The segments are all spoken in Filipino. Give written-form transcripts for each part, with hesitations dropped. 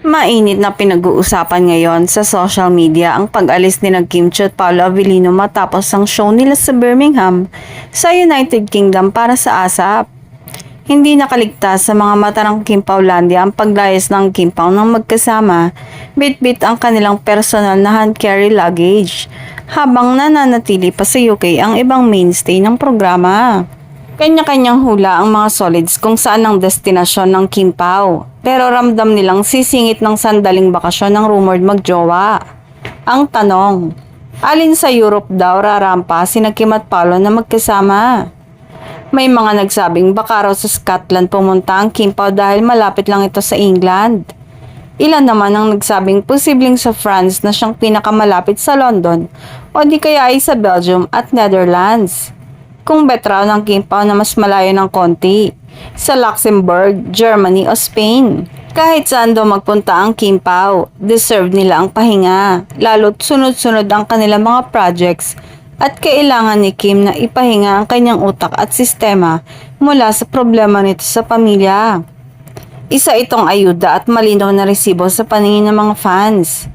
Mainit na pinag-uusapan ngayon sa social media ang pag-alis ni Kim Chiu at Paolo Avellino matapos ang show nila sa Birmingham sa United Kingdom para sa ASAP. Hindi nakaligtas sa mga mata ng Kim Paulandia ang paglayas ng Kim Pao ng magkasama, bit-bit ang kanilang personal na hand-carry luggage, habang nananatili pa sa UK ang ibang mainstay ng programa. Kanya-kanyang hula ang mga solids kung saan ang destinasyon ng Kim Pao, pero ramdam nilang sisingit ng sandaling bakasyon ng rumored magjowa. Ang tanong, alin sa Europe daw rarampa sina Kim at Paolo na magkasama? May mga nagsabing baka raw sa Scotland pumunta ang Kim Pao dahil malapit lang ito sa England. Ilan naman ang nagsabing posibleng sa France na siyang pinakamalapit sa London o di kaya ay sa Belgium at Netherlands. Kung bet raw ng Kim Pao na mas malayo ng konti, sa Luxembourg, Germany o Spain. Kahit saan daw magpunta ang Kim Pao, deserve nila ang pahinga, lalo't sunod-sunod ang kanilang mga projects at kailangan ni Kim na ipahinga ang kanyang utak at sistema mula sa problema nito sa pamilya. Isa itong ayuda at malinaw na resibo sa paningin ng mga fans.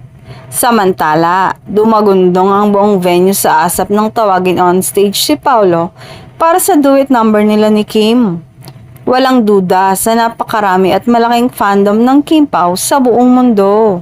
Samantala, dumagundong ang buong venue sa ASAP nang tawagin on stage si Paolo para sa duet number nila ni Kim. Walang duda sa napakarami at malaking fandom ng Kim Pao sa buong mundo.